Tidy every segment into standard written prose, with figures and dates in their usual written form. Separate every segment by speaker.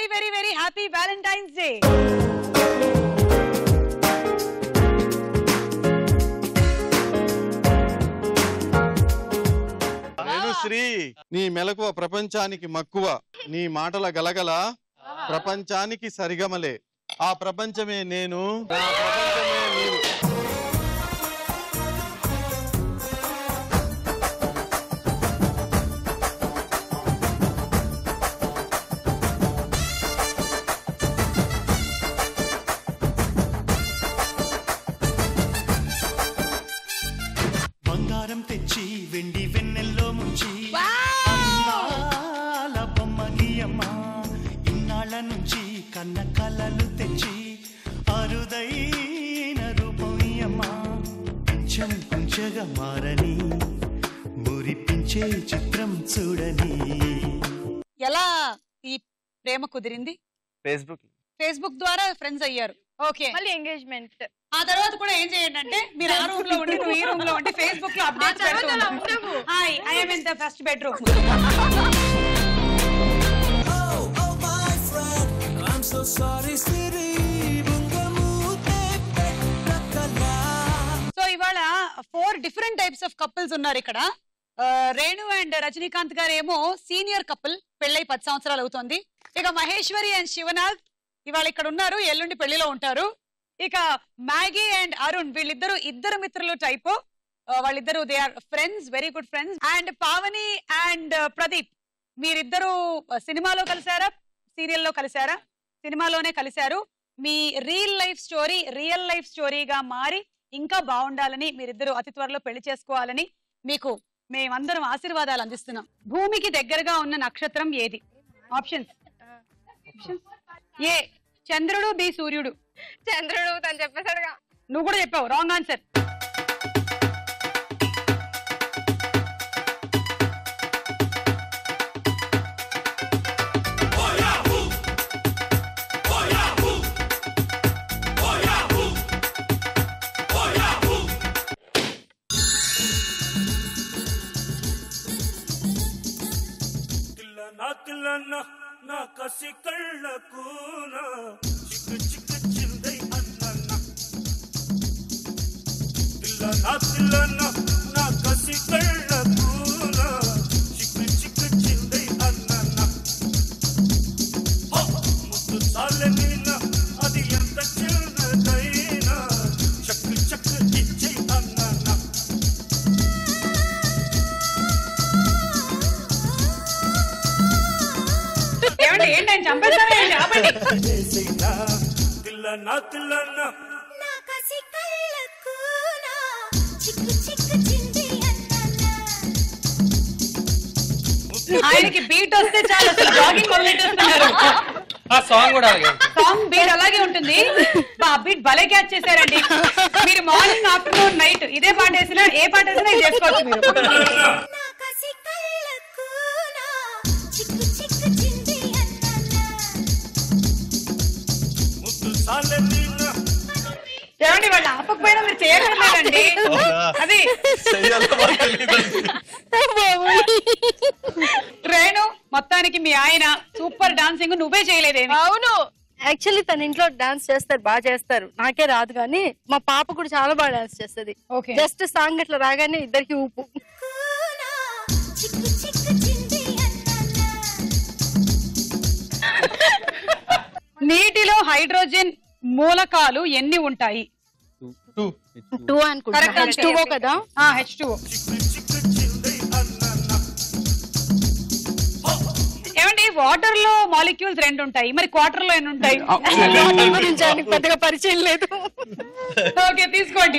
Speaker 1: Very very very happy Valentine's day.
Speaker 2: Sri నీ మెలకువ ప్రపంచానికి మక్కువ, నీ మాటల గలగల ప్రపంచానికి సరిగమలే. ఆ ప్రపంచమే నేను, నా ప్రపంచమే నీవు.
Speaker 3: బంగారం తెచ్చి వెండి వెన్నెల్లో ముంచి అన్నాల బొమ్మనియమ్మ, ఇన్నాళ్ళ నుంచి కన్న కలలు తెచ్చి అరుదైన రూపమయ్యమ్మ, కొంచెం కొంచెగా మారని మురిపించే చిత్రం చూడని.
Speaker 1: ఎలా ఈ ప్రేమ కుదిరింది? ఫేస్బుక్ ద్వారా ఫ్రెండ్స్ అయ్యారు. ఓకే,
Speaker 4: మళ్ళీ ఎంగేజ్మెంట్.
Speaker 1: ఆ తర్వాత కూడా ఏం చేయండి అంటే మీరు ఆ రూమ్ లో ఉండి నువ్వు ఈ రూమ్ లో ఉండి ఫేస్బుక్ లో అప్డేట్స్ పెడుతూ hi I am in the first bedroom. So ఇవాళ 4 డిఫరెంట్ టైప్స్ ఆఫ్ కపుల్స్ ఉన్నారు ఇక్కడ. రేణు అండ్ రజనీకాంత్ గారు ఏమో సీనియర్ కపుల్, పెళ్ళై 10 సంవత్సరాలు అవుతోంది. ఇక మహేశ్వరి అండ్ శివనాథ్ ఇవాళ ఇక్కడ ఉన్నారు, ఎల్లుండి పెళ్లిలో ఉంటారు. ఇక మ్యాగీ అండ్ అరుణ్ వీళ్ళిద్దరు ఇద్దరు మిత్రులు టైపు, వాళ్ళిద్దరు they are friends, very good friends. And Pavani and Pradeep మీరిద్దరు సినిమాలో కలిసారా, సీరియల్లో కలిసారా? సినిమాలోనే కలిశారు. మీ రియల్ లైఫ్ స్టోరీగా మారి ఇంకా బాగుండాలని, మీరిద్దరు అతి త్వరలో పెళ్లి చేసుకోవాలని మీకు మేమందరం ఆశీర్వాదాలు అందిస్తున్నాం. భూమికి దగ్గరగా ఉన్న నక్షత్రం ఏది? ఆప్షన్స్: ఏ చంద్రుడు, బి సూర్యుడు.
Speaker 4: చంద్రుడు తను చెప్పేశాడుగా.
Speaker 1: నువ్వు కూడా చెప్పావు, రాంగ్ ఆన్సర్.
Speaker 5: నా కసి కళ్ళకు చిక్కు చిక్కు చిందై అన్న నా కసి కళ్ళకు చిక్కు చిక్కు చిందై అన్న ముద్దు చాలనీనా అది ఎంత చిన్నదైనా చక్కు చక్కు ఇచ్చై అన్న.
Speaker 1: ఏంటంటే చంపేస్తారా? ఆయనకి బీట్ వస్తే చాలు, జాగింగ్ మొదలెట్టేస్తున్నారు. సాంగ్ బీట్ అలాగే ఉంటుంది. బీట్ భలే క్యాచ్ చేశారండి మీరు. మార్నింగ్, ఆఫ్టర్నూన్, నైట్ ఇదే పాట వేసినా, ఏ పాట వేసినా ఇది చేసుకోవచ్చు మీరు. ఏమండి వాళ్ళు ఆపకపోయినా మీరు చేయగలరండి. అది రేణు, మొత్తానికి మీ ఆయన సూపర్ డాన్సింగ్, నువ్వే చేయలేదేమి?
Speaker 4: అవును, యాక్చువల్లీ తన ఇంట్లో డాన్స్ చేస్తారు, బాగా చేస్తారు. నాకే రాదు, కానీ మా పాప కూడా చాలా బాగా డాన్స్ చేస్తుంది. జస్ట్ సాంగ్ అట్లా రాగానే ఇద్దరికి ఊపు.
Speaker 1: నీటిలో హైడ్రోజన్ మూలకాలు ఎన్ని ఉంటాయి?
Speaker 4: 2 అనుకుంటా. H2O కదా?
Speaker 1: H2O. ఏమండి వాటర్ లో మాలిక్యూల్స్ 2 ఉంటాయి, మరి క్వార్టర్ లో ఎన్ని ఉంటాయి?
Speaker 4: పెద్దగా పరిచయం లేదు.
Speaker 1: ఓకే తీసుకోండి,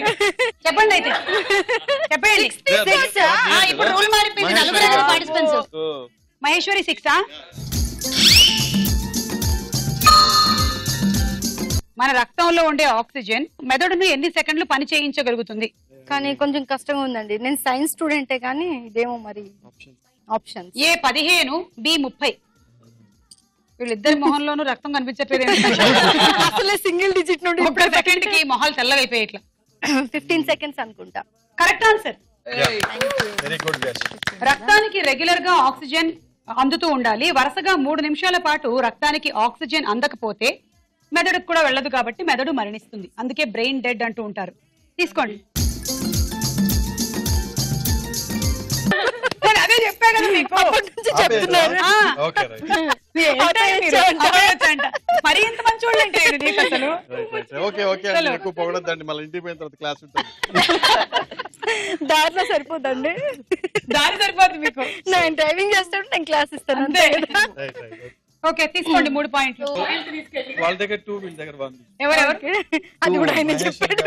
Speaker 1: చెప్పండి అయితే చెప్పండి. ఇప్పుడు రూల్ మారిపోయింది, నలుగురు పార్టిసిపెంట్స్. మహేశ్వరి 6. మన రక్తంలో ఉండే ఆక్సిజన్ మెదడును ఎన్ని సెకండ్లు పని చేయించగలుగుతుంది?
Speaker 4: కానీ కొంచెం కష్టంగా ఉందండి, నేను సైన్స్ స్టూడెంటే, కానీ ఇదేమో మరి ఆప్షన్.
Speaker 1: ఏ 15, బి 30. వీళ్ళిద్దరి మొహంలోనూ రక్తం కనిపించట్లేదు.
Speaker 4: అసలే సింగిల్ డిజిట్ నుండి
Speaker 1: 30 సెకండ్ కి మొహాలు తెల్లగైపోయాయి. ఇట్లా
Speaker 4: 15 seconds అనుకుంటా.
Speaker 1: Correct answer. రక్తానికి రెగ్యులర్ గా ఆక్సిజన్ అందుతూ ఉండాలి. వరుసగా 3 నిమిషాల పాటు రక్తానికి ఆక్సిజన్ అందకపోతే మెదడుకు కూడా వెళ్ళదు కాబట్టి మెదడు మరణిస్తుంది. అందుకే బ్రెయిన్ డెడ్ అంటూ ఉంటారు. తీసుకోండి. అదే చెప్పా కదా మీకు,
Speaker 4: చెప్తున్నారు.
Speaker 1: మరి ఇంత మంచి వాళ్ళు అంటే నీకు అసలు.
Speaker 2: ఎక్కువ పొగడద్దండి, మళ్ళీ ఇంటికి పోయిన తర్వాత క్లాస్ ఉంటుంది.
Speaker 4: దారిలో సరిపోదండి,
Speaker 1: దారి సరిపోతుంది మీకు.
Speaker 4: నేను డ్రైవింగ్ చేస్తుంటే నేను క్లాస్ ఇస్తాను అంతే.
Speaker 1: ఓకే తీసుకోండి 3 పాయింట్లు.
Speaker 2: వాళ్ళ దగ్గర 2, వీళ్ళ దగ్గర 1.
Speaker 1: ఎవరెవరికి
Speaker 4: అది కూడా ఆయన చెప్పాడు.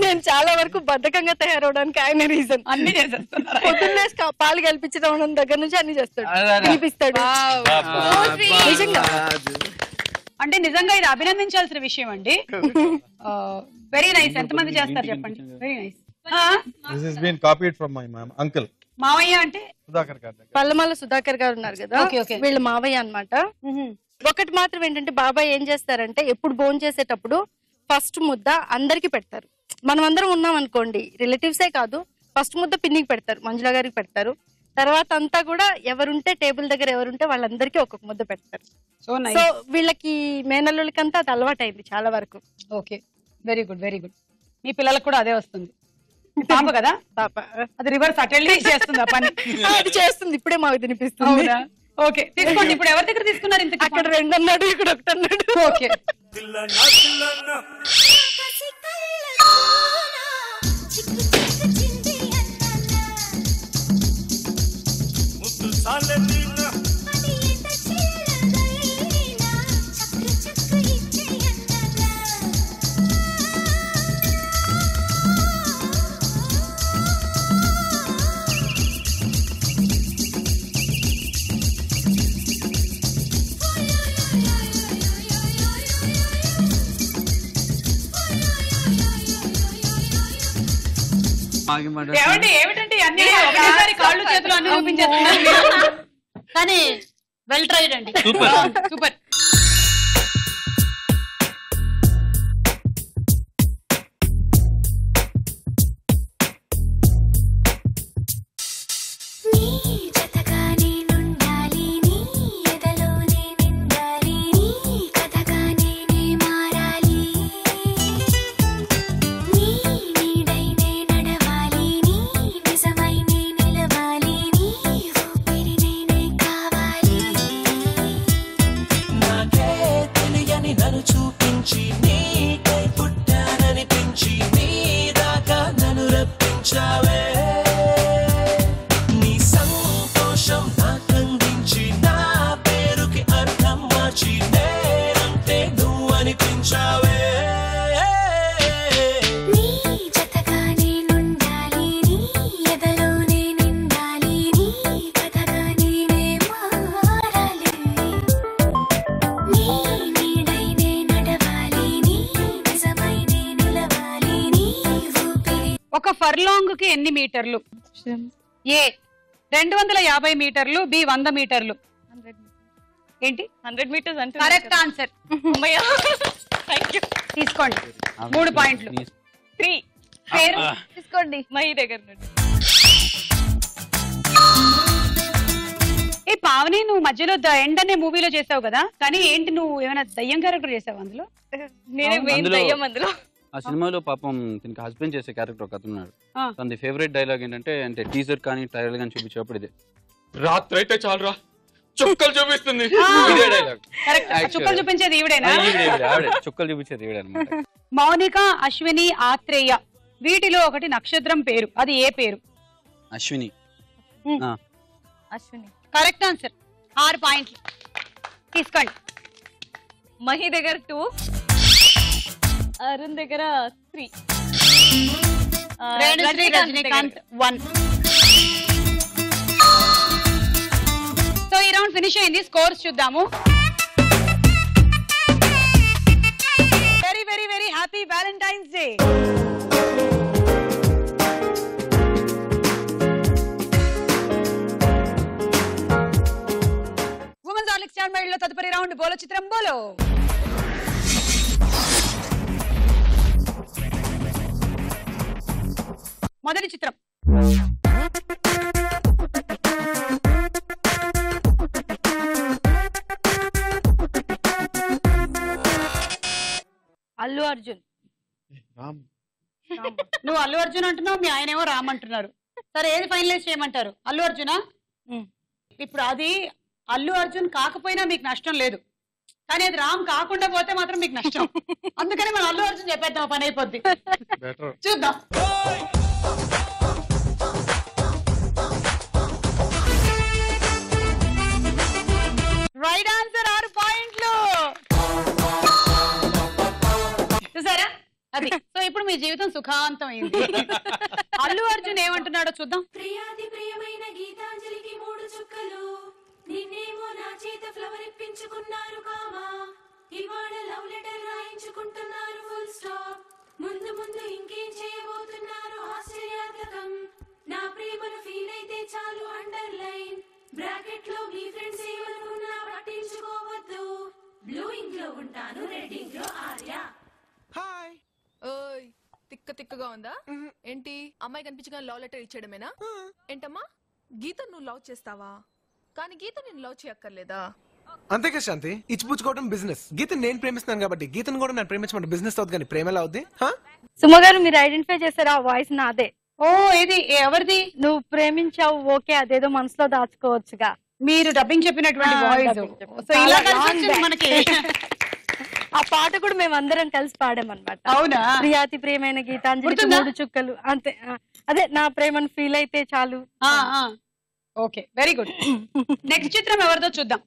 Speaker 4: నేను చాలా వరకు బద్ధకంగా తయారవడానికి ఆయన రీజన్.
Speaker 1: అన్ని చేసేస్తున్నారు.
Speaker 4: పొద్దున్నే పాలు కల్పించడం దగ్గర నుంచి అన్ని చేస్తాడు, తినిపిస్తాడు. నిజంగా
Speaker 1: అంటే నిజంగా ఇది అభినందించాల్సిన విషయం అండి. Very nice. ఎంతమంది చేస్తారు చెప్పండి. Very nice.
Speaker 2: This has been copied from my uncle.
Speaker 1: మావయ్య అంటే
Speaker 2: సుధాకర్ గారు.
Speaker 4: పల్లమల్ల సుధాకర్ గారు ఉన్నారు కదా, వీళ్ళ మావయ్య అన్నమాట. ఒకటి మాత్రం ఏంటంటే బాబాయ్ ఏం చేస్తారంటే ఎప్పుడు భోజనం చేసేటప్పుడు ఫస్ట్ ముద్ద అందరికి పెడతారు. మనం అందరం ఉన్నాం అనుకోండి, రిలేటివ్సే కాదు, ఫస్ట్ ముద్ద పిన్నికి పెడతారు, మంజుల గారికి పెడతారు. తర్వాత అంతా కూడా ఎవరుంటే టేబుల్ దగ్గర ఎవరుంటే వాళ్ళందరికీ ఒక్కొక్క ముద్ద పెడతారు. సో వీళ్ళకి మేనల్లులకంతా అది అలవాటైంది చాలా వరకు.
Speaker 1: Okay very good very good. మీ పిల్లలకు కూడా అదే వస్తుంది. పాప కదా,
Speaker 4: పాప
Speaker 1: అది రివర్స్ అటెండ్ చేస్తుంది ఆ పని.
Speaker 4: అది చేస్తుంది, ఇప్పుడే మాకు తినిపిస్తుంది.
Speaker 1: ఓకే తీసుకోండి. ఇప్పుడు ఎవరి దగ్గర తీసుకున్నారు? ఇంత
Speaker 4: అక్కడ 2 అన్నాడు, ఇక్కడ 1 అన్నాడు.
Speaker 1: ఓకే ఏమిటంటే అన్ని ఒకటేసారి కాళ్ళు చేతులు అన్ని చూపించేస్తున్నారు. కానీ వెల్ ట్రైడ్ అండి, సూపర్. ఒక ఫర్లాంగ్ కి ఎన్ని మీటర్లు? ఏ 250 మీటర్లు, బి 100 మీటర్లు. ఏంటి
Speaker 4: 100 మీటర్స్ అంటే
Speaker 1: కరెక్ట్ ఆన్సర్. తీసుకోండి 3 పాయింట్లు.
Speaker 4: 3
Speaker 1: పేరు
Speaker 4: తీసుకోండి. మహి దగ్గర నుండి.
Speaker 1: ఏ పావని, నువ్వు మధ్యలో ద ఎండ్ అనే మూవీలో చేసావు కదా, కానీ ఏంటి నువ్వు ఏమైనా దయ్యం క్యారెక్టర్ చేసావు అందులో?
Speaker 4: నేనే మెయిన్ దయ్యం అందులో.
Speaker 6: ఆ సినిమాలో పాపం దీనికి హస్బెండ్ చేసే క్యారెక్టర్ ఒక అతను ఉన్నాడు. తన ఫేవరెట్ డైలాగ్ ఏంటంటే, అంటే టీజర్ కానీ ట్రైలర్ కానీ చూపించేటప్పుడు ఇదే, రాత్రి అయితే చాలురా చుక్కలు చూపిస్తుంది. ఇదే డైలాగ్.
Speaker 1: చుక్కలు చూపించేది ఈవిడేనా?
Speaker 6: ఆవిడే చుక్కలు చూపించేది ఈవిడే అన్నమాట.
Speaker 1: మౌనిక, అశ్విని, ఆత్రేయ, వీటిలో ఒకటి నక్షత్రం పేరు, అది ఏ పేరు?
Speaker 6: అశ్విని.
Speaker 4: Ashwini
Speaker 1: correct answer. 6 పాయింట్లు తీసుకోండి.
Speaker 4: మహి దగ్గర 2, అరుణ్ దగ్గర 3,
Speaker 1: రజనీకాంత్ 1. సో ఈ రౌండ్ ఫినిష్ అయింది. స్కోర్స్ చూద్దాము. Very very very happy Valentine's Day. Women's Horlicks star mile లో తదుపరి రౌండ్ బోలో చిత్రం బోలో. మొదటి చిత్రం
Speaker 4: అల్లు అర్జున్.
Speaker 2: రామ్.
Speaker 1: నువ్వు అల్లు అర్జున్ అంటున్నావు, మీ ఆయన ఏమో రామ్ అంటున్నారు. సరే ఏది ఫైనలైజ్ చేయమంటారు? అల్లు అర్జునా? ఇప్పుడు అది అల్లు అర్జున్ కాకపోయినా మీకు నష్టం లేదు, కానీ అది రామ్ కాకుండా పోతే మాత్రం మీకు నష్టం. అందుకని మనం అల్లు అర్జున్ చెప్పేద్దాం, పని అయిపోద్ది. చూద్దాం. రైట్ ఆన్సర్ 6 పాయింట్లు. చూసారా అది. సో ఇప్పుడు మీ జీవితం సుఖాంతం అయింది. అల్లు అర్జున్ ఏమంటున్నాడో చూద్దాం.
Speaker 7: ప్రియాతి ప్రియమైన గీతాంజలికి 3 చుక్కలు, నిన్నేమో నా చేత ఫ్లవర్ ఇప్పించుకున్నారు కామా, ఇవాళ లవ్ లెటర్ రాయించుకుంటున్నారు ఫుల్ స్టాప్, ముందు ముందు ఇంకేం చేయబోతున్నారు ఆశ్చర్యాత్మకం, నా ప్రేమను ఫీల్ అయితే చాలు అండర్లైన్, బ్రాకెట్ లో మీ ఫ్రెండ్స్ ఏమనుకున్నా పట్టించుకోవద్దు, బ్లూ ఇంక్ లో ఉంటాను, రెడ్ ఇంక్ లో ఆర్య.
Speaker 8: హాయ్. ఓయ్ తిక్క తిక్కగా ఉందా ఏంటి? అమ్మాయి కనిపించగా లవ్ లెటర్ ఇచ్చేయడమేనా? ఏంటమ్మా గీత నువ్వు లవ్ చేస్తావా? కానీ గీత నేను లవ్ చేయక్కర్లేదా?
Speaker 9: అంతేగా శాంతి, ఇచ్చిపుచ్చుకోవడం బిజినెస్. గీతను నేను ప్రేమిస్తున్నాను కాబట్టి గీతను కూడా నేను ప్రేమించమంటే బిజినెస్ అవుతుంది, కానీ ప్రేమ ఎలా అవుద్ది?
Speaker 4: సుమ గారు మీరు ఐడెంటిఫై చేశారా? ఆ వాయిస్ నాదే.
Speaker 1: ఓ ఇది ఎవరిది?
Speaker 4: నువ్వు ప్రేమించావు ఓకే, అదేదో మనసులో దాచుకోవచ్చుగా.
Speaker 1: మీరు డబ్బింగ్ చెప్పినటువంటి వాయిస్. సో ఇలా కనిపించింది మనకి.
Speaker 4: ఆ పాట కూడా మేము అందరం కలిసి పాడామన్నమాట.
Speaker 1: అవునా?
Speaker 4: ప్రియాతి ప్రియమైన గీతాంజలికి 3 చుక్కలు, అంతే. అదే నా ప్రేమను ఫీల్ అయితే చాలు.
Speaker 1: Okay, very good. నెక్స్ట్ చిత్రం ఎవరిదో చూద్దాం.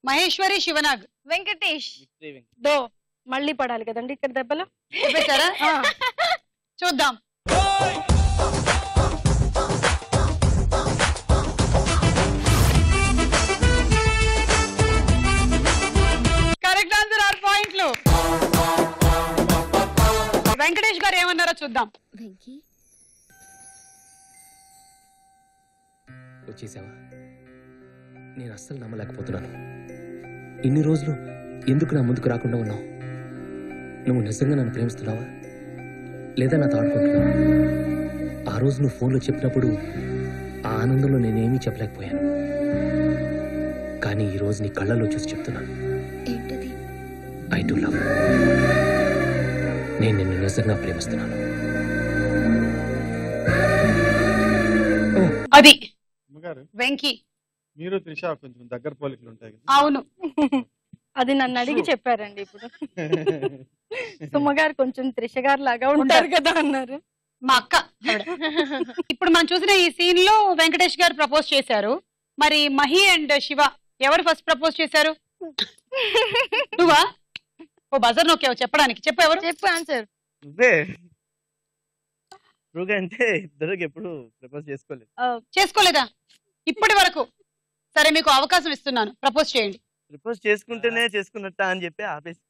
Speaker 1: మహేశ్వరి, శివనాగ్,
Speaker 4: వెంకటేష్. దో మళ్ళీ పడాలి కదండి ఇక్కడ దెబ్బలు.
Speaker 1: చెప్పేశారా? చూద్దాం. కరెక్ట్ ఆన్సర్ 6 పాయింట్లు. వెంకటేష్ గారు ఏమన్నారో చూద్దాం.
Speaker 10: వచ్చేసావా? నేను అస్సలు నమ్మలేకపోతున్నాను. ఇన్ని రోజులు ఎందుకు నా ముందుకు రాకుండా ఉన్నావు? నువ్వు నిజంగా నన్ను ప్రేమిస్తున్నావా లేదా నాతో ఆడుకుంటున్నావా? ఆ రోజు నువ్వు ఫోన్లో చెప్పినప్పుడు ఆ ఆనందంలో నేనేమీ చెప్పలేకపోయాను, కానీ ఈ రోజు నీ కళ్ళలో చూసి చెప్తున్నాను. I do love. నేను నిన్ను నిజంగా ప్రేమిస్తున్నాను.
Speaker 1: అది వెంకీ.
Speaker 2: మీరు త్రిష కొంచెం దగ్గర పోలికలు ఉంటాయి.
Speaker 1: అవును,
Speaker 4: అది నన్ను అడిగి చెప్పారండి. ఇప్పుడు సుమ్మగారు కొంచెం త్రిష గారు లాగా ఉంటారు కదా అన్నారు
Speaker 1: మా అక్క. ఇప్పుడు మనం చూసిన ఈ సీన్ లో వెంకటేష్ గారు ప్రపోజ్ చేశారు. మరి మహి అండ్ శివ ఎవరు ఫస్ట్ ప్రపోజ్ చేశారు? నువ్వా? ఓ బజర్ నొక్కావు చెప్పడానికి. చెప్పు ఎవరు?
Speaker 4: చెప్పు ఆన్సర్.
Speaker 11: అంటే ఇద్దరికి ఎప్పుడు ప్రపోజ్ చేసుకోలేదు.
Speaker 1: చేసుకోలేదా ఇప్పటి వరకు? సరే మీకు అవకాశం ఇస్తున్నాను, ప్రపోజ్ చేయండి.
Speaker 11: ప్రపోజ్ చేసుకుంటేనే చేసుకున్నట్ట అని చెప్పి ఆపేసి.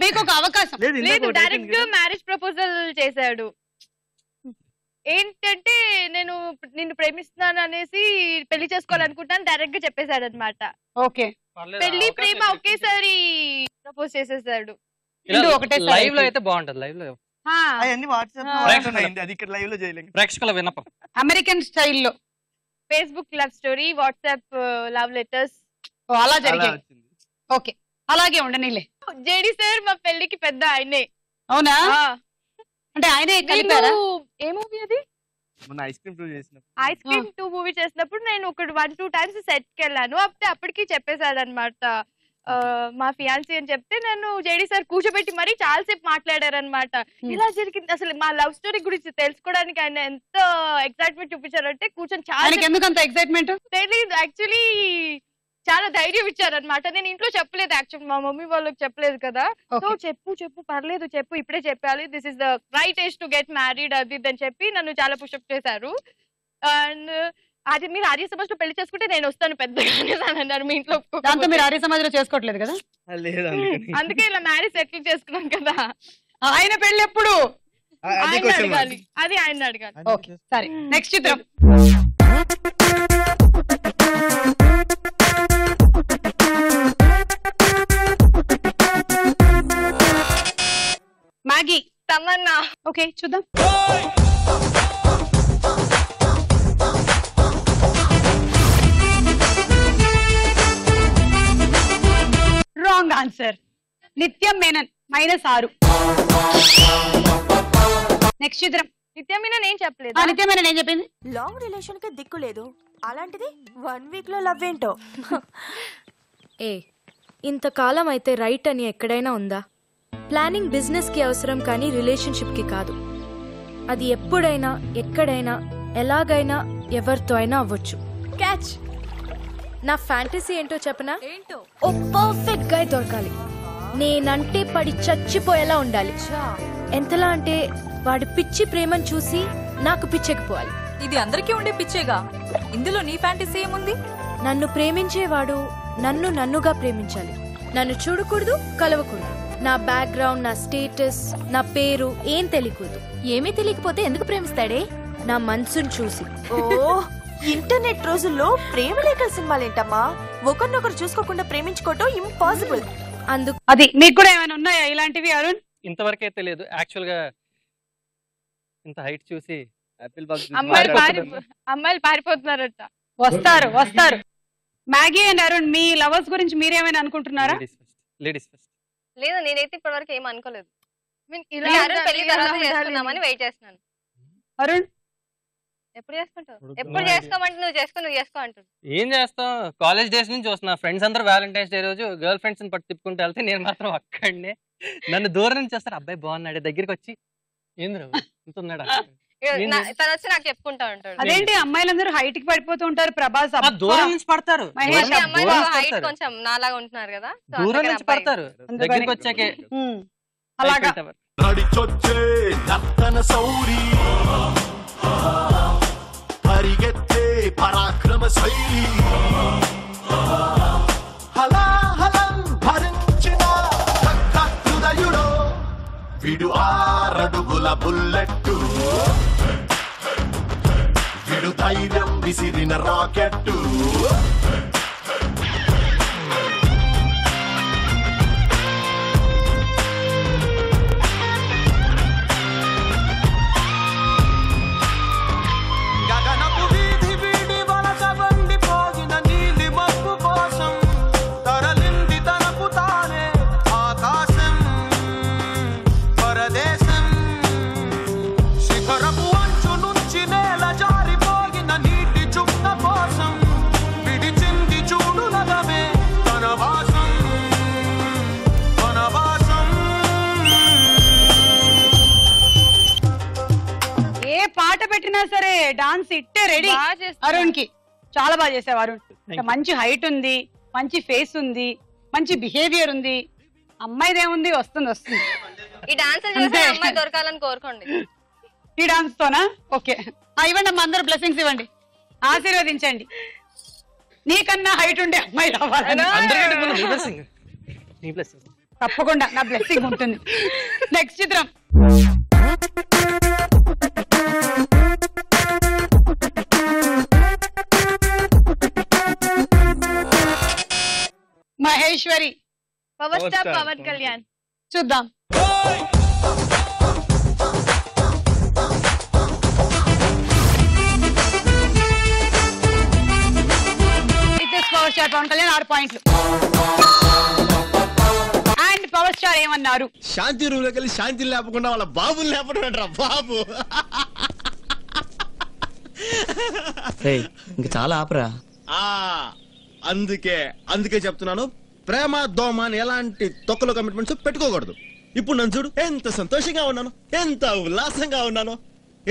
Speaker 1: మీకు ఒక అవకాశం
Speaker 4: లేదు. డైరెక్ట్ గా మ్యారేజ్ ప్రపోజల్ చేశాడు. ఏంటంటే నేను నిన్ను ప్రేమిస్తున్నాను అనేసి పెళ్లి చేసుకోవాలనుకుంటాను డైరెక్ట్ గా చెప్పేశాడు అనమాట.
Speaker 1: ఓకే,
Speaker 4: పెళ్లి ప్రేమ ఒకేసారి ప్రపోజ్ చేసేసాడు.
Speaker 12: లైవ్ లో అయితే బాగుంటది. లైవ్ లో
Speaker 11: అవన్నీ వాట్సాప్ అది ఇక్కడ లైవ్ లో చేయలేము.
Speaker 12: ప్రేక్షకుల విన్నపం
Speaker 1: అమెరికన్ స్టైల్లో
Speaker 4: Facebook love story, WhatsApp love letters
Speaker 1: అలా జరిగాయి. ఓకే, అలాగే ఉండనిలే.
Speaker 4: జేడి సార్ మా పెళ్లికి పెద్ద ఆయనే.
Speaker 1: అవునా? అంటే ఆయనే కలిపారా?
Speaker 4: ఏ మూవీ అది?
Speaker 11: ఐస్ క్రీమ్ 2 చేసినప్పుడు.
Speaker 4: ఐస్ క్రీమ్ 2 మూవీ చేసినప్పుడు నేను ఒక 1-2 టైమ్స్ సెట్ కి వెళ్ళాను. అప్పటికి చెప్పేశాడు అనమాట మా ఫియాన్సీ అని చెప్తే నన్ను జేడి సార్ కూర్చోబెట్టి మరీ చాలా సేపు మాట్లాడారు అనమాట. ఇలా జరిగింది అసలు మా లవ్ స్టోరీ గురించి తెలుసుకోవడానికి ఆయన ఎంత ఎక్సైట్మెంట్ చూపించారంటే కూర్చొని చాలా.
Speaker 1: ఎందుకంత ఎక్సైట్మెంట్
Speaker 4: తెలీదు, యాక్చువల్లీ చాలా ధైర్యం ఇచ్చారనమాట. నేను ఇంట్లో చెప్పలేదు, యాక్చువల్లీ మా మమ్మీ వాళ్ళకి చెప్పలేదు కదా. సో చెప్పు పర్లేదు చెప్పు, ఇప్పుడే చెప్పాలి, this is the right age to get married అది అని చెప్పి నన్ను చాలా పుషప్ చేశారు. అండ్ అది మీరు ఆర్య సమాజ్ లో పెళ్లి చేసుకుంటే నేను వస్తాను పెద్దగానే అన్నారు మీ ఇంట్లో.
Speaker 1: దాంతో మీరు ఆర్య సమాజ్ లో చేసుకోవట్లేదు కదా?
Speaker 4: అందుకే ఇలా మ్యారేజ్ సెటిల్ చేసుకున్నాం కదా.
Speaker 1: ఆయన పెళ్లి ఎప్పుడు?
Speaker 4: ఆయన అడగాలి, అది ఆయన అడగాలి.
Speaker 1: ఓకే సరే, నెక్స్ట్ చిత్రం. మ్యాగీ,
Speaker 4: తమన్నా.
Speaker 1: ఓకే చూద్దాం. Wrong answer. నిత్యం మేనన్ -6. నెక్స్ట్ చిత్రం.
Speaker 13: నిత్యం మేనన్ ఏం చెప్పలేదు.
Speaker 1: నిత్యం మేనన్ ఏం చెప్పింది?
Speaker 14: లాంగ్ రిలేషన్ కి దిక్కు లేదు, అలాంటిది 1 వీక్ లో లవ్ ఏంటో.
Speaker 15: ఏ ఇంతకాలం అయితే రైట్ అని ఎక్కడైనా ఉందా? ప్లానింగ్ బిజినెస్ కి అవసరం కానీ రిలేషన్షిప్ కి కాదు. అది ఎప్పుడైనా ఎక్కడైనా ఎలాగైనా ఎవరితో అయినా అవ్వచ్చు. క్యాచ్. నా ఫ్యాంటసీ ఏంటో చెప్పనా?
Speaker 14: ఏంటో?
Speaker 15: ఓ పర్ఫెక్ట్ గాయ్ దొరకాలి, నేనంటే పడి చచ్చిపోయేలా ఉండాలి. ఎంతలా అంటే వాడి పిచ్చి ప్రేమను చూసి నాకు పిచ్చెక్కిపోవాలి.
Speaker 14: ఇది అందరికీ ఉండే పిచ్చేగా, ఇందులో నీ ఫ్యాంటసీ ఏముంది?
Speaker 15: నన్ను ప్రేమించేవాడు నన్ను నన్నుగా ప్రేమించాలి. నన్ను చూడకూడదు, కలవకూడదు. నా బ్యాక్గ్రౌండ్, నా స్టేటస్, నా పేరు ఏం తెలియకూడదు.
Speaker 14: ఏమీ తెలియకపోతే ఎందుకు ప్రేమిస్తాడే?
Speaker 15: నా మనసును చూసి.
Speaker 14: ఓ ఇంటర్నెట్ రోజుల్లో ప్రేమ లేఖల సినిమాలేంటమ్మా? ఒకరినొకరు చూసుకోకుండా ప్రేమించుకోవటం ఇంపాసిబుల్.
Speaker 15: అందుకు
Speaker 1: అది మీకు కూడా ఏమైనా ఉన్నాయా ఇలాంటివి అరుణ్?
Speaker 12: ఇంతవరకే తెలియదు. యాక్చువల్ గా ఇంత హైట్ చూసి
Speaker 6: యాపిల్ బాక్స్
Speaker 4: అమ్మాయిలు పారిపోతున్నారట.
Speaker 1: వస్తారు వస్తారు. Maggi and Arun, me lovers గురించి మీరేమైనా అనుకుంటున్నారా?
Speaker 6: Ladies first.
Speaker 13: లేదు, నేనైతే ఇప్పటివరకు ఏం అనుకోలేదు.
Speaker 4: ఇలా
Speaker 13: పెళ్లి తర్వాత చేసుకుందామని వెయిట్ చేస్తున్నాను.
Speaker 1: అరుణ్
Speaker 13: ఎప్పుడు చేసుకుంటావు? ఎప్పుడు చేసుకోమంటే నువ్వు చేసుకో అంటాడు.
Speaker 12: ఏం చేస్తాం, కాలేజ్ డేస్ నుంచి చూస్తున్నా ఫ్రెండ్స్ అందరూ వ్యాలంటైన్స్ డే రోజు గర్ల్ ఫ్రెండ్స్ ని పట్టు తిప్పుకుంటూ వెళ్తే నేను మాత్రం అక్కడనే నన్ను దూరం నుంచి వస్తారు. అబ్బాయి బాగున్నాడు, దగ్గరికి వచ్చి ఏంద్రా ఇంత ఉన్నాడా
Speaker 13: తను వచ్చి నాకు చెప్పుకుంటా ఉంటాడు.
Speaker 1: అదేంటి అమ్మాయిలందరూ హైట్ కి పడిపోతూ ఉంటారు. ప్రభాస్
Speaker 12: దూరం నుంచి పడతారు,
Speaker 13: అమ్మాయిలు హైట్ కొంచెం నాలాగా ఉంటున్నారు కదా,
Speaker 12: దూరం నుంచి పడతారు, దగ్గరికి వచ్చాకే
Speaker 1: అలాగా.
Speaker 5: నడిచొచ్చే నర్తన సౌరి, పరిగెత్తే పరాక్రమ శైలి, హలాహలం భరించిన హృదయుడో విడు 6 అడుగుల బుల్లెట్టు, విడు ధైర్యం విసిరిన రాకెట్టు.
Speaker 1: పెట్టినా సరే డాన్స్ ఇట్టే రెడీ. అరుణ్ కి చాలా బాగా చేసావు అరుణ్. మంచి హైట్ ఉంది, మంచి ఫేస్ ఉంది, మంచి బిహేవియర్ ఉంది. అమ్మాయిదేముంది, వస్తుంది వస్తుంది.
Speaker 13: ఈ డాన్స్ చూసి అమ్మాయి దొరకాలని కోరుకోండి.
Speaker 1: ఈ డాన్స్ తోనా? ఓకే, ఇవ్వండి అమ్మ, అందరూ బ్లెస్సింగ్స్ ఇవ్వండి, ఆశీర్వదించండి. నీకన్నా హైట్ ఉండే అమ్మాయి రావాలి. తప్పకుండా నా బ్లెస్సింగ్ ఉంటుంది. నెక్స్ట్ చిత్రం. Maheshwari
Speaker 4: power star Pawan Kalyan.
Speaker 1: చూద్దాం. పవర్ స్టార్ పవన్ కళ్యాణ్ 6 పాయింట్లు. అండ్ పవర్ స్టార్ ఏమన్నారు?
Speaker 16: శాంతి రూమ్ లోకి వెళ్ళి శాంతి లేపకుండా వాళ్ళ బాబుని లేపడం బాబు.
Speaker 11: ఇంకా చాలా ఆపరా.
Speaker 16: అందుకే చెప్తున్నాను, ప్రేమ దోమ అని ఎలాంటి తొక్కలో కమిట్మెంట్స్ పెట్టుకోకూడదు. ఇప్పుడు నన్ను చూడు, ఎంత సంతోషంగా ఉన్నాను, ఎంత ఉల్లాసంగా ఉన్నాను.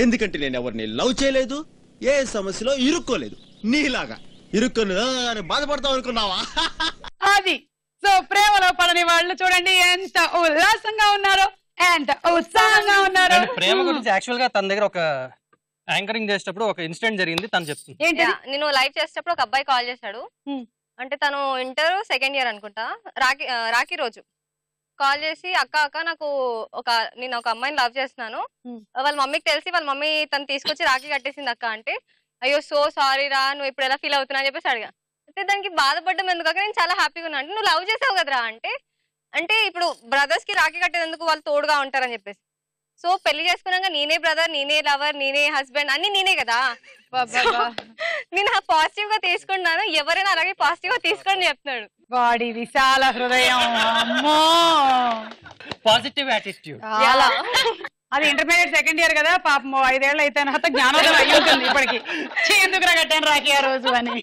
Speaker 16: ఎందుకంటే నేను ఎవరిని లవ్ చేయలేదు, ఏ సమస్యలో ఇరుక్కోలేదు. నీలాగా ఇరుక్కొని బాధపడతావు అనుకున్నావా?
Speaker 1: అది సో ప్రేమలో పడని వాళ్ళు చూడండి ఎంత ఉల్లాసంగా ఉన్నారో, ఎంత ఉత్సాహంగా ఉన్నారో.
Speaker 12: ప్రేమ గురించి యాక్చువల్ గా తన దగ్గర ఒక యాంకరింగ్ చేసేటప్పుడు ఒక ఇన్సిడెంట్ జరిగింది, తను చెప్తుంది.
Speaker 13: నేను లైవ్ చేసేటప్పుడు ఒక అబ్బాయి కాల్ చేశాడు. అంటే తను ఇంటర్ 2nd ఇయర్ అనుకుంటా, రాఖీ రోజు కాల్ చేసి అక్క నాకు నేను ఒక అమ్మాయిని లవ్ చేస్తున్నాను, వాళ్ళ మమ్మీకి తెలిసి వాళ్ళ మమ్మీ తను తీసుకొచ్చి రాఖీ కట్టేసింది అక్క అంటే, అయ్యో సో సారీ రా, నువ్వు ఇప్పుడు ఎలా ఫీల్ అవుతున్నా అని చెప్పేసి అడిగా. అంటే దానికి బాధపడ్డం ఎందుకు అక్క, నేను చాలా హ్యాపీగా ఉన్నా. అంటే నువ్వు లవ్ చేసావు కదరా అంటే ఇప్పుడు బ్రదర్స్ కి రాఖీ కట్టేందుకు వాళ్ళు తోడుగా ఉంటారని చెప్పేసి. సో పెళ్లి చేసుకున్నాక నేనే బ్రదర్, నేనే లవర్, నేనే హస్బెండ్ అన్ని నేనే కదా. నేను పాజిటివ్ గా తీసుకున్నాను, ఎవరైనా అలాగే పాజిటివ్ గా తీసుకోండి చెప్తున్నాడు.
Speaker 1: వాడి విశాల హృదయం, అమ్మో
Speaker 12: పాజిటివ్ యాటిట్యూడ్.
Speaker 1: అది ఇంటర్మీడియట్ సెకండ్ ఇయర్ కదా పాపం, 5 ఏళ్ళు అయితే తర్వాత జ్ఞానోదయం అయ్యి ఉంటుంది ఇప్పటికి. ఎందుకు కట్టాను రాఖీ ఆ రోజు అని.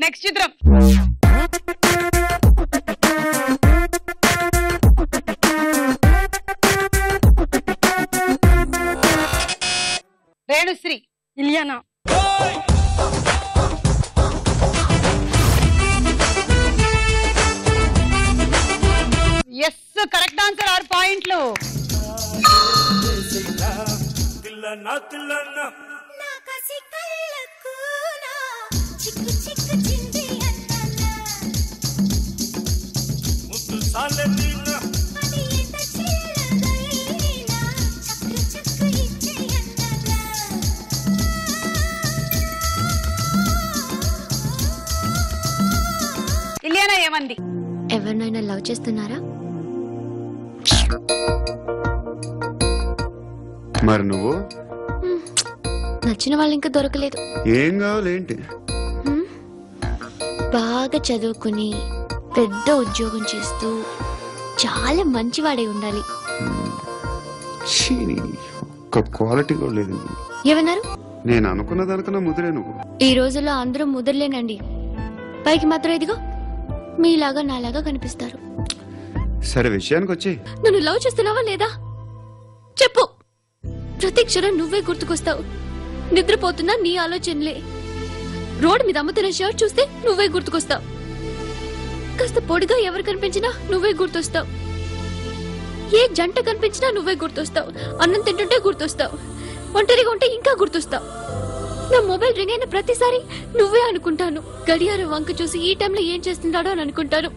Speaker 1: నెక్స్ట్ చిత్రం. Renusri,
Speaker 4: Ileana.
Speaker 1: Yes, correct answer. 6 పాయింట్లు. ఇలియానా ఏమంది?
Speaker 17: ఎవరినైనా లవ్ చేస్తున్నారా?
Speaker 18: మరి నువ్వు?
Speaker 17: నచ్చిన వాళ్ళు ఇంకా దొరకలేదు.
Speaker 18: ఏం కావాలేంటి?
Speaker 17: బాగా చదువుకుని పెద్ద ఉద్యోగం చేస్తూ చాలా మంచివాడే ఉండాలి.
Speaker 18: ఒక్క క్వాలిటీ కూడా లేదు.
Speaker 17: ఏమన్నారు?
Speaker 18: నేను అనుకున్న దానికన్నా ముదిరే నువ్వు.
Speaker 17: ఈ రోజుల్లో అందరూ ముదరలేనండి. పైకి మాత్రం ఇదిగో మీలాగా నాలాగా కనిపిస్తారు.
Speaker 18: సరే విషయానికి వచ్చి,
Speaker 17: నన్ను లవ్ చేస్తున్నావా లేదా చెప్పు. ప్రతి క్షణం నువ్వే గుర్తుకొస్తావు. నిద్రపోతున్నా నీ ఆలోచనలే. రోడ్డు మీద అమ్ముతున్న షర్ట్ చూస్తే నువ్వే గుర్తుకొస్తావు. కాస్త పొడిగా ఎవరు కనిపించినా నువ్వే గుర్తొస్తావు. ఏ జంట కనిపించినా నువ్వే గుర్తొస్తావు. అన్నం తింటుంటే గుర్తొస్తావు. ఒంటరిగా ఉంటే ఇంకా గుర్తొస్తావు. నా మొబైల్ రింగ్ అయిన ప్రతిసారి నువ్వే అనుకుంటాను. గడియారం వంక చూసి ఈ టైంలో ఏం చేస్తుంటాడో అని అనుకుంటాను.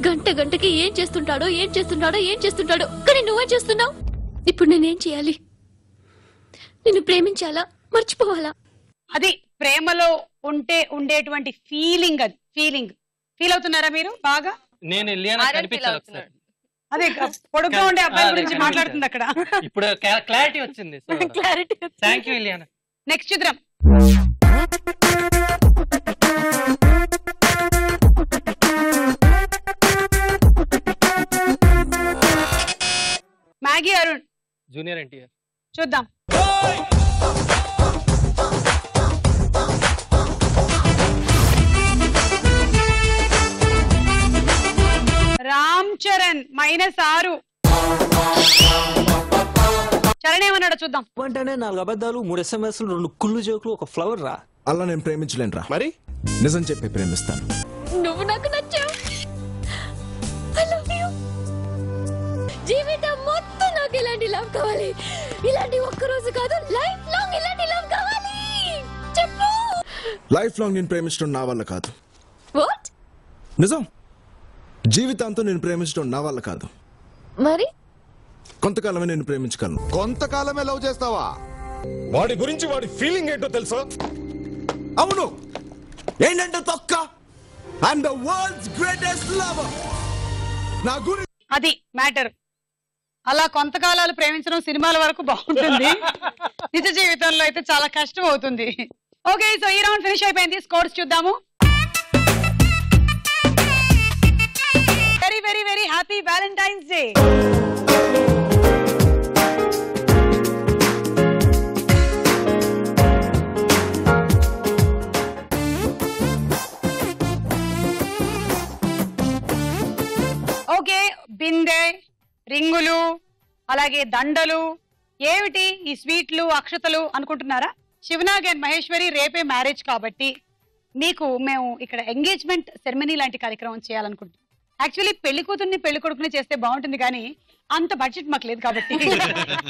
Speaker 17: గంట గంటకి ఏం చేస్తుంటాడో కానీ నువ్వే చేస్తున్నావు. ఇప్పుడు నేనేం చేయాలి? నిన్ను ప్రేమించాలా, మర్చిపోవాలా?
Speaker 1: అది ప్రేమలో ఉంటే ఉండేటువంటి ఫీలింగ్. అది ఫీల్ అవుతున్నారా మీరు బాగా?
Speaker 12: నేను ఇలియానా కనిపించాలి ఒకసారి.
Speaker 1: అదే పొడుగ్గా ఉండే అబ్బాయి గురించి మాట్లాడుతుంది అక్కడ.
Speaker 12: ఇప్పుడు క్లారిటీ వచ్చింది. Thank you Ileana.
Speaker 1: నెక్స్ట్ చిత్రం. Maggi Arun,
Speaker 12: junior NTR.
Speaker 1: చూద్దాం. రామ్ చరణ్ -6. చరణ్ ఏమన్నాడో చూద్దాం.
Speaker 19: అంటేనే 4 అబద్ధాలు, 3 SMS, 2 కుళ్ళు జోకులు, ఒక ఫ్లవర్ రా.
Speaker 9: అలా నేను ప్రేమించలేను రా. మరి నిజం చెప్పి ప్రేమిస్తాను.
Speaker 17: నువ్వు నాకు నచ్చావు. I love you. జీవితం మొత్తం నాకు ఇలాంటి లవ్ కావాలి. ఇలాంటి ఒక్కరోజు కాదు, లైఫ్ లాంగ్ ఇలాంటి లవ్ కావాలి. చెప్పు.
Speaker 9: లైఫ్ లాంగ్ నేను ప్రేమించడం నా వల్ల కాదు.
Speaker 17: వాట్?
Speaker 9: నిజం. జీవితాంతం నేను ప్రేమించడం నా వల్ల కాదు.
Speaker 17: మరి
Speaker 9: కొంతకాలమే నేను ప్రేమించగలను.
Speaker 5: కొంతకాలమే లవ్ చేస్తావా?
Speaker 9: వాడి గురించి వాడి ఫీలింగ్ ఏంటో తెలుసా? అవును. ఏంటంటే తొక్క. I'm the world's greatest lover. నా గురించి
Speaker 1: అది మ్యాటర్. అలా కొంతకాలాలు ప్రేమించడం సినిమాల వరకు బాగుంటుంది. నిజ జీవితంలో అయితే చాలా కష్టం అవుతుంది. ఓకే, సో ఈ రౌండ్ ఫినిష్ అయిపోయింది. స్కోర్స్ చూద్దాము. Very very very happy Valentine's day. Okay, బిందె, రింగులు, అలాగే దండలు, ఏమిటి ఈ స్వీట్లు, అక్షతలు అనుకుంటున్నారా? శివనాగ్ అండ్ మహేశ్వరి రేపే మ్యారేజ్ కాబట్టి మీకు మేము ఇక్కడ ఎంగేజ్మెంట్ సెరమనీ లాంటి కార్యక్రమం చేయాలనుకుంటున్నాం. యాక్చువల్లీ పెళ్లి కూతుర్ని పెళ్లి కొడుకుని చేస్తే బాగుంటుంది, కానీ అంత బడ్జెట్ మాకు లేదు కాబట్టి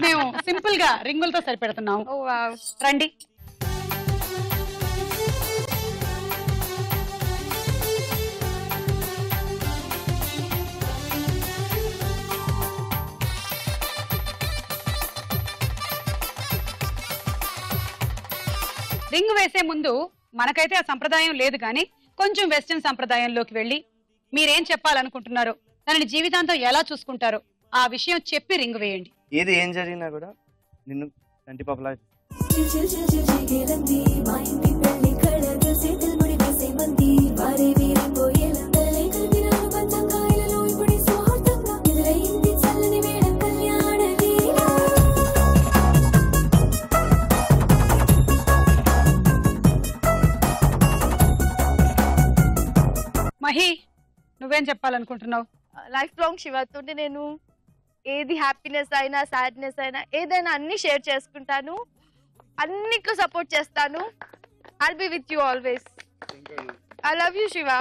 Speaker 1: మేము సింపుల్ గా రింగులతో సరిపెడుతున్నాం. రండి. రింగ్ వేసే ముందు మనకైతే ఆ సంప్రదాయం లేదు, కానీ కొంచెం వెస్టర్న్ సంప్రదాయంలోకి వెళ్ళి మీరేం చెప్పాలనుకుంటున్నారో, దానిని జీవితాంతం ఎలా చూసుకుంటారో ఆ విషయం చెప్పి రింగ్ వేయండి.
Speaker 11: ఏది ఏం జరిగినా కూడా నిన్ను కంటి పాపలా
Speaker 7: మా ఇంటి పెళ్లి కళ చేతులు ముడి వేసే మంది వారే వీరిపోయేలా
Speaker 1: మహి నువ్వేం చెప్పాలనుకుంటున్నావు?
Speaker 4: లైఫ్ లాంగ్ శివతోనే నేను ఏది హ్యాపీనెస్ అయినా సాడ్నెస్ అయినా ఏదైనా అన్ని షేర్ చేసుకుంటాను, అన్నిట్లో సపోర్ట్ చేస్తాను. I'll be with you always. I love you, Shiva.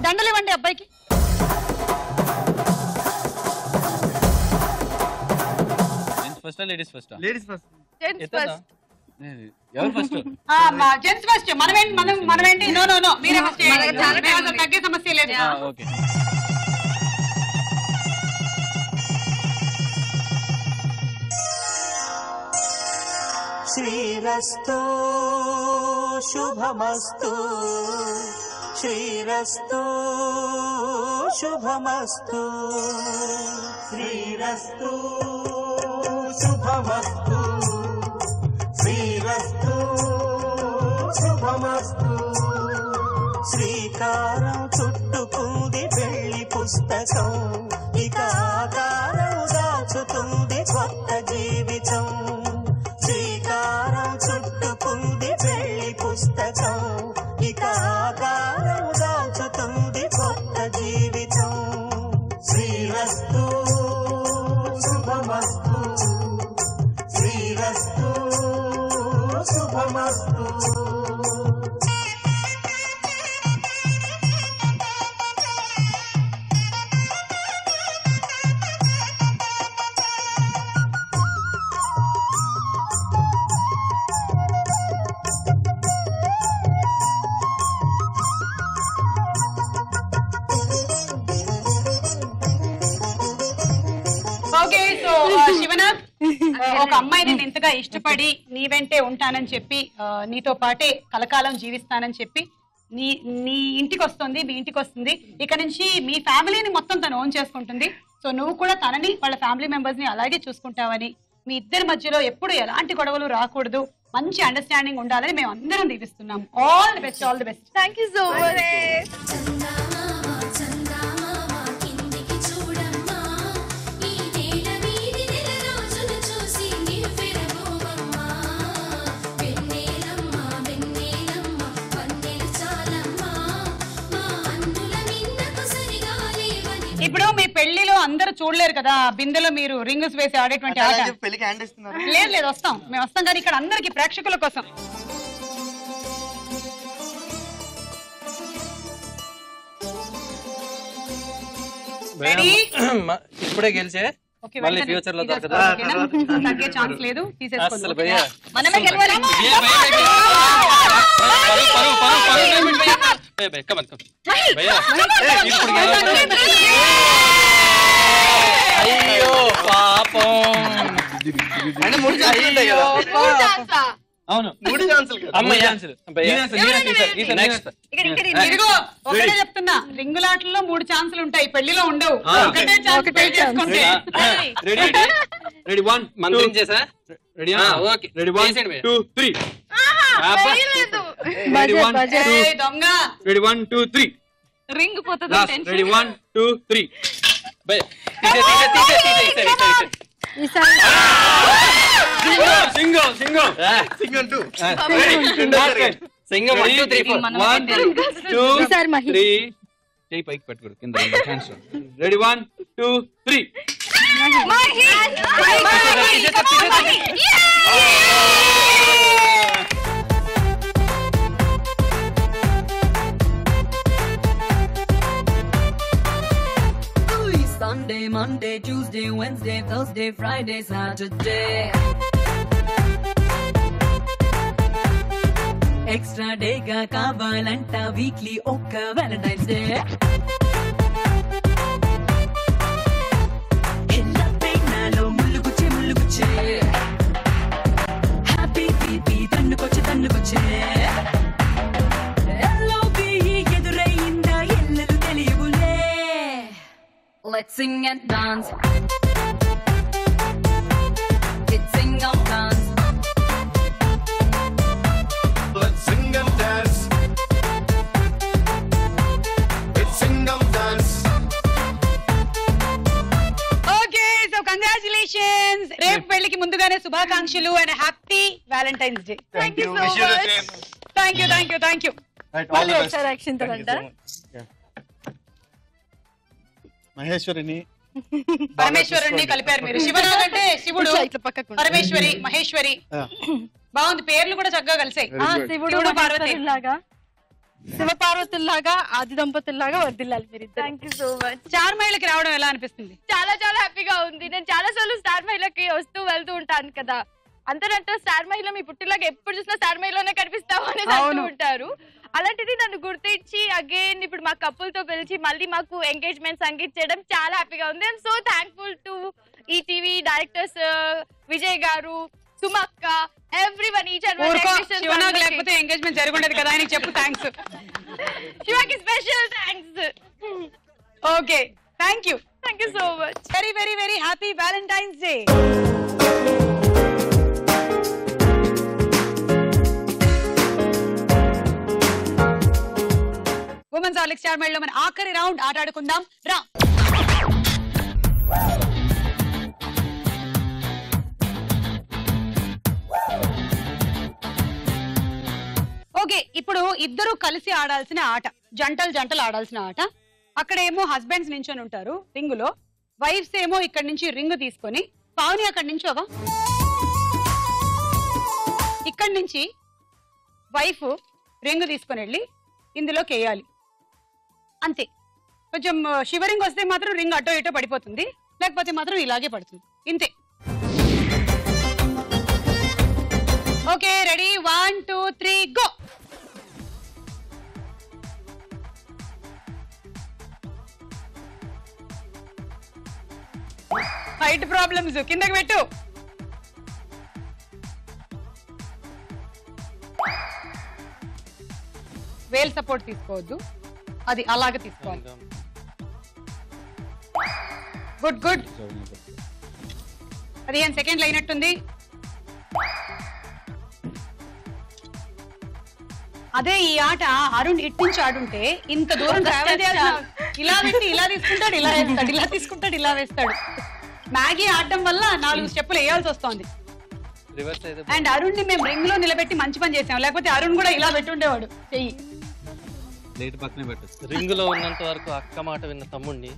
Speaker 1: దండలు ఇవ్వండి అబ్బాయికి.
Speaker 6: First ladies first?
Speaker 11: Ladies first.
Speaker 4: Gents first.
Speaker 6: ఎవరు ఫస్ట్?
Speaker 1: Gents first. మనమేంటి? నో నో నో, మీరే ఫస్ట్ చేయండి. అసలు తగ్గే సమస్య లేదు.
Speaker 6: ఓకే.
Speaker 3: శ్రీరస్తు శుభమస్తు, శ్రీరస్తు శుభమస్తు, శ్రీరస్తు శుభమస్తు, శ్రీరస్తు శుభమస్తు. శ్రీకారం చుట్టుకుంది పెళ్లి పుస్తకం, ఇక ఆకారం దాచుతుంది కొత్త జీవితం. శ్రీకారం చుట్టుకుంది పెళ్లి పుస్తకం, ఇక ఆకారం దాచుతుంది కొత్త జీవితం. శ్రీరస్తు శుభమస్తు, శ్రీరస్తు శుభమస్తు.
Speaker 1: ఓకే, సో శివనాథ్, ఒక అమ్మాయి నేను ఇంతగా ఇష్టపడి నీ వెంటే ఉంటానని చెప్పి, నీతో పాటే కలకాలం జీవిస్తానని చెప్పి నీ ఇంటికి వస్తుంది, మీ ఇంటికి వస్తుంది. ఇక నుంచి మీ ఫ్యామిలీని మొత్తం తను ఓన్ చేసుకుంటుంది. సో నువ్వు కూడా తనని వాళ్ళ ఫ్యామిలీ మెంబర్స్ ని అలాగే చూసుకుంటావని, మీ ఇద్దరి మధ్యలో ఎప్పుడు ఎలాంటి గొడవలు రాకూడదు, మంచి అండర్స్టాండింగ్ ఉండాలని మేము అందరం దీవిస్తున్నాం. All the best, all the best.
Speaker 4: Thank you so much.
Speaker 1: ఇప్పుడు మీ పెళ్లిలో అందరూ చూడలేరు కదా, బిందెలో మీరు రింగ్స్ వేసి ఆడేటువంటి ఆట.
Speaker 11: పెళ్లికి హ్యాండ్ ఇస్తున్నారు.
Speaker 1: లేదు లేదు, వస్తాం, మేము వస్తాం, కానీ ఇక్కడ అందరికి ప్రేక్షకుల కోసం.
Speaker 12: ఇప్పుడే గెలిచే మళ్ళీ ఫ్యూచర్ లో దొరకదా?
Speaker 1: తగ్గే ఛాన్స్ లేదు,
Speaker 12: అసలు భయ్యా
Speaker 1: మనమే గెలవాలి.
Speaker 12: అయ్యో పాపం.
Speaker 11: అంటే 3 ఛాన్సులు ఉంటాయి కదా?
Speaker 12: అవును,
Speaker 11: 3 ఛాన్సులు కదా?
Speaker 12: అమ్మాయి ఛాన్సులు.
Speaker 1: ఇదిగో ఒకటే చెప్తున్నా, రింగులాటల్లో 3 ఛాన్సులు ఉంటాయి, పెళ్లిలో ఉండవు. ఒకటే ఛాన్స్ పెళ్లి చేసుకుంటే.
Speaker 6: రెడీ 1
Speaker 12: మంత్రం చేసా?
Speaker 6: రెడీ?
Speaker 12: Okay,
Speaker 6: ready 1 2 3.
Speaker 1: దొంగ.
Speaker 6: రెడీ 1 2 3.
Speaker 1: రింగ్ పోతుంది.
Speaker 6: రెడీ 1 2 3. సింగం సింగం
Speaker 11: సింగం 2.
Speaker 12: సింగం 1 2 3 4.
Speaker 6: 1 2 3. చేయి పైకి పెట్టుకోరు కింద. Ready 1 2 3.
Speaker 20: Sunday, Monday, Tuesday, Wednesday, Thursday, Friday, Saturday. Extra day ga kavalanta weekly okka Valentine's Day. Ella peinalo mulluguche. Happy baby tannukoche. Let's sing and dance. It's sing and dance.
Speaker 5: Let's sing and dance. It's sing and dance.
Speaker 1: శుభాకాంక్షలు and happy Valentine's day.
Speaker 2: Thank you.
Speaker 1: Thank you.
Speaker 4: మళ్ళీ ఒకసారి అక్షింతలంట.
Speaker 2: మహేశ్వరిని
Speaker 1: పరమేశ్వరుని కలిపారు మీరు. శివనాథ్ అంటే శివుడు, పరమేశ్వరి మహేశ్వరి. బాగుంది, పేర్లు కూడా చక్కగా కలిసాయి.
Speaker 4: శివుడు పార్వతిలాగా, శివ పార్వతుల్లాగా, ఆది దంపతుల్లాగా వర్దిల్లాలి మీరు.
Speaker 15: Thank you so much.
Speaker 1: Star మైళ్ళకి రావడం ఎలా అనిపిస్తుంది?
Speaker 15: చాలా చాలా హ్యాపీగా ఉంది. నేను చాలా సార్లు స్టార్ మైళ్ళకి వస్తూ వెళ్తూ ఉంటాను కదా, అందరంటే స్టార్ మహిళ మీ పుట్టిలాగా ఎప్పుడు చూసినా స్టార్ మహిళలోనే కనిపిస్తావు అని అంటూ ఉంటారు. అలాంటిది నన్ను గుర్తించి అగైన్ ఇప్పుడు మా కపుల్ తో పిలిచి మళ్ళీ మాకు ఎంగేజ్మెంట్ సంగీత్ చేయడం చాలా హ్యాపీగా ఉంది. ఐఎమ్ సో థ్యాంక్ఫుల్ టు ఈ టీవీ డైరెక్టర్స్ విజయ్ గారు, సుమక్క, everyone, each and one.
Speaker 1: Shivanath లేకపోతే ఎంగేజ్మెంట్ జరుగుండేది కదా, ఆయనకి చెప్పు థ్యాంక్స్.
Speaker 15: శివకి special thanks.
Speaker 1: Okay, thank you
Speaker 15: so much.
Speaker 1: Very very very happy Valentine's Day. Women's Horlicks star మైళ్ళలో మన ఆఖరి రౌండ్ ఆట ఆడుకుందాం రా. ఓకే, ఇప్పుడు ఇద్దరు కలిసి ఆడాల్సిన ఆట, జంటలు ఆడాల్సిన ఆట. అక్కడేమో హస్బెండ్స్ నించొని ఉంటారు రింగులో, వైఫ్స్ ఏమో ఇక్కడ నుంచి రింగ్ తీసుకొని, పావుని అక్కడి నుంచోగా, ఇక్కడి నుంచి వైఫ్ రింగ్ తీసుకొని వెళ్ళి ఇందులోకి వేయాలి అంతే. కొంచెం షివరింగ్ వస్తే మాత్రం రింగ్ అటో ఇటో పడిపోతుంది, లేకపోతే మాత్రం ఇలాగే పడుతుంది, ఇంతే. Okay, ready, 1 2 3 go. Height problems కిందకి పెట్టు. వేల్ సపోర్ట్ తీసుకోవద్దు, అది అలాగే తీసుకోవాలి. Good good. 15 సెకండ్లు అయినట్టుంది. అదే ఈ ఆట అరుణ్ ఇట్టించి ఆడుంటే ఇంత దూరం ట్రావెల్ చేయాల్సిన, ఇలా పెట్టి ఇలా తీసుకుంటాడు, ఇలా వేస్తాడు, ఇలా తీసుకుంటాడు, ఇలా వేస్తాడు. మ్యాగీ ఆడడం వల్ల 4 స్టెప్పులు వేయాల్సి వస్తుంది. అండ్ అరుణ్ ని మేము రింగ్ లో నిలబెట్టి మంచి పని చేసాం, లేకపోతే అరుణ్ కూడా ఇలా పెట్టి ఉండేవాడు చెయ్యి.
Speaker 12: రింగ్ లో ఉన్నంత వరకు అక్క మాట విన్న తమ్ముడిని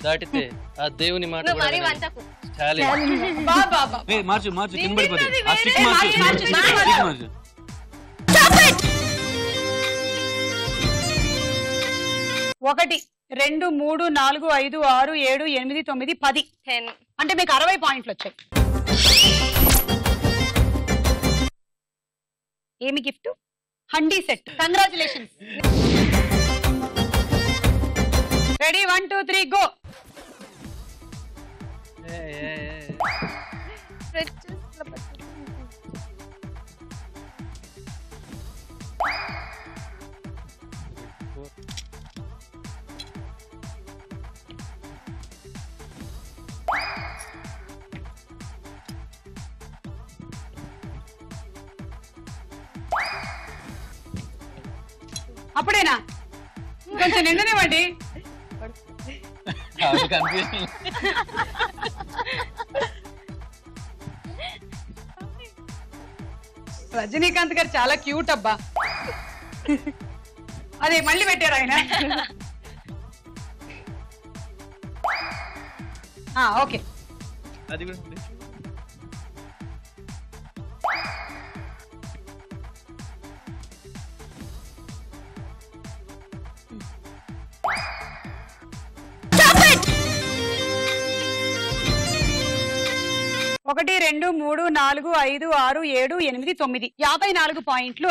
Speaker 12: దాటితే ఆ దేవుని మాట మార్చు మార్చు కింద పడిపోతుంది. ఆ స్టిక్ మార్చు.
Speaker 1: 1 2 3 4 5 6 7 8 9 10 అంటే మీకు 60 పాయింట్లు వచ్చాయి. ఏమి gift? Handi set. Congratulations. Ready, 1 2 3 go. అప్పుడేనా? కొంచెం నిండనివ్వండి. రజనీకాంత్ గారు చాలా క్యూట్ అబ్బా. అదే మళ్ళీ పెట్టారు ఆయన. ఓకే,
Speaker 11: అది కూడా
Speaker 1: ఒకటి 2 3 4 5 6 7 8 9 54 పాయింట్లు.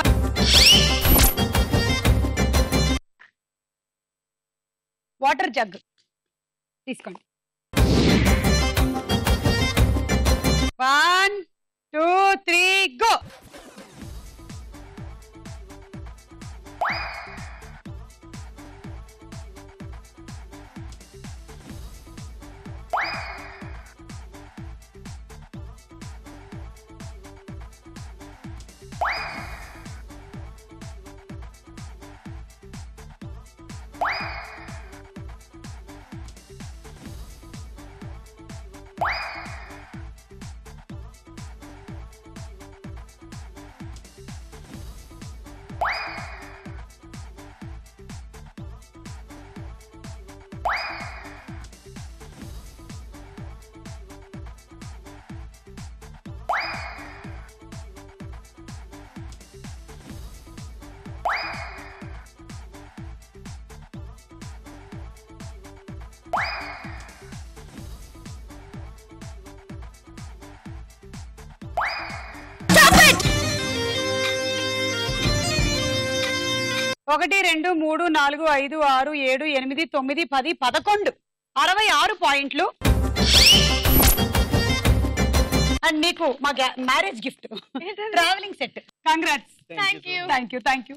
Speaker 1: వాటర్ జగ్ తీసుకోండి. 1 2 3 గో. 1 2 3 4 5 6 7 8 9 10 11 66 పాయింట్లు. అండ్ మీకు మా marriage gift travelling set. Congrats. Thank you.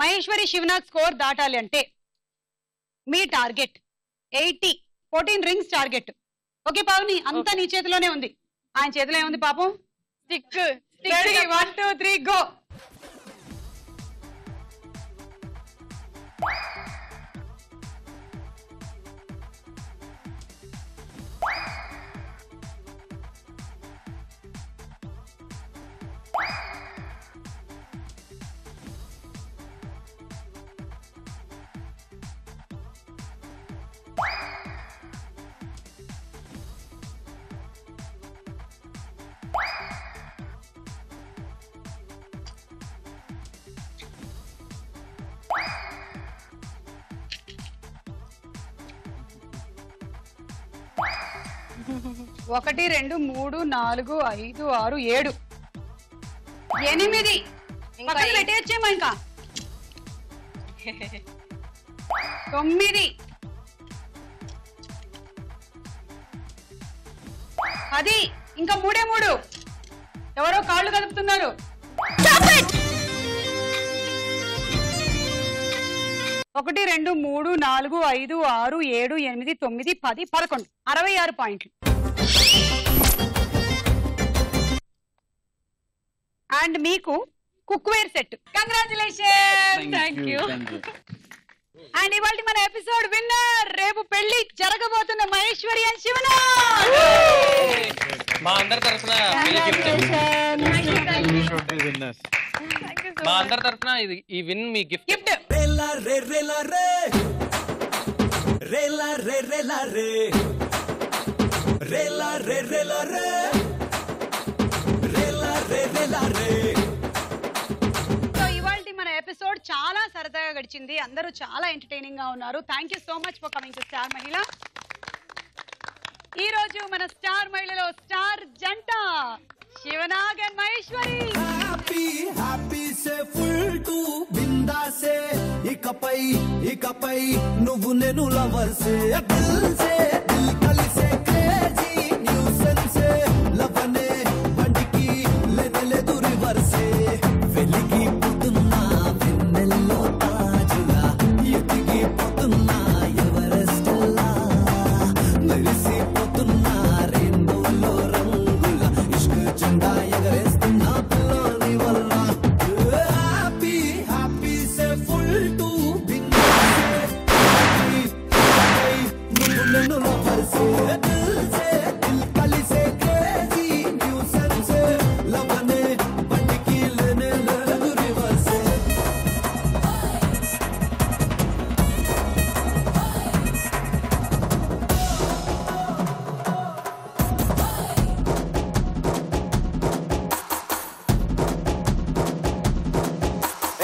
Speaker 1: Maheshwari Shivanath score దాటాలి అంటే మీ target 80, 14 rings target. Okay Pavani, అంతా నీ చేతిలోనే ఉంది. ఆయన చేతిలో ఏముంది పాపం? స్టిక్. 1 2 3 గో. ఒకటి 2 3 4 5 6 7 8 పక్కన పెట్టేయచ్చేమో. ఇంకా 9 10. ఇంకా 3 ఎవరో కాళ్ళు కదుపుతున్నారు. 1 2 3 4 5 6 7 8 9 10 11 66 పాయింట్లు. అండ్ మీకు cookware set. Congratulation. Thank you. And ఇవాళ మన ఎపిసోడ్ విన్నర్, రేపు పెళ్లి జరగబోతున్న మహేశ్వరి అండ్ శివనాథ్.
Speaker 12: మా అందరి తరఫున ఈ విన్ మీ గిఫ్ట్.
Speaker 3: రేలా రే రేలా రే రేలా రే రేలా రే రేలా రే రేలా రే రేలా రే రేలా రే.
Speaker 1: సో ఇవాళ మన ఎపిసోడ్ చాలా సరదాగా గడిచింది. అందరూ చాలా ఎంటర్టైనింగ్ గా ఉన్నారు. Thank you so much for coming to star Mahila. ఈ రోజు మన స్టార్ మహిళలో స్టార్ జంట శివనాగ్ అండ్ మహేశ్వరి.
Speaker 3: హ్యాపీ సే ఫుల్ టు బిందాసే, ఇకపై నువ్వు నేను లవర్సే, దిల్ సే దిల్ కలిసే క్రేజీ న్యూసెన్సే, లవనే బండికి లేదు రివర్సే, వెలిగి పోతున్నా వెన్నెల్లో తాజులా, ఎదిగి పోతున్నా ఎవరెస్టల్లా, మెరిసిపోతున్నా రెయిన్బోలో రంగుల, ఇష్క్ జెండా ఎగరేస్తున్నా పిల్లని వల్ల. హ్యాపీ సే ఫుల్ టు నువ్వు లవర్సే, దిల్ సే దిల్ కలిసే క్రేజీ న్యూసెన్సే, లవనే బండికి లేదు రివర్సే.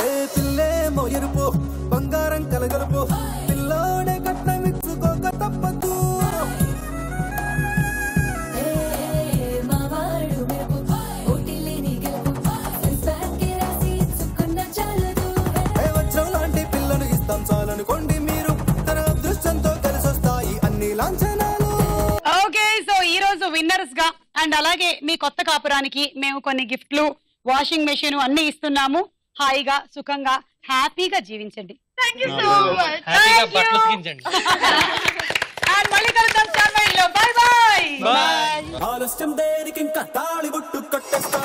Speaker 3: ఏ పిల్లేమో ఎరుపు బంగారం కలగలుపు, పిల్లోడే కట్నం ఇచ్చుకోక తప్పదు. వజ్రం లాంటి పిల్లను ఇస్తాం చాలనుకోండి మీరు, తన అదృష్టంతో కలిసొస్తాయి అన్ని లాంఛనాలు.
Speaker 1: ఓకే, సో ఈ రోజు విన్నర్స్ గా అండ్ అలాగే మీ కొత్త కాపురానికి మేము కొన్ని గిఫ్ట్లు, వాషింగ్ మెషిన్ అన్ని ఇస్తున్నాము. హాయిగా సుఖంగా హ్యాపీగా జీవించండి. Thank you so much.
Speaker 12: హ్యాపీగా బట్టలు ఉతికించండి.
Speaker 1: అండ్ మళ్ళీ కలుద్దాం స్టార్ మైండ్ లో. By by.
Speaker 3: ఆలస్యం దేనికి ఇంకా తాళి బుట్టు కట్టేస్తా.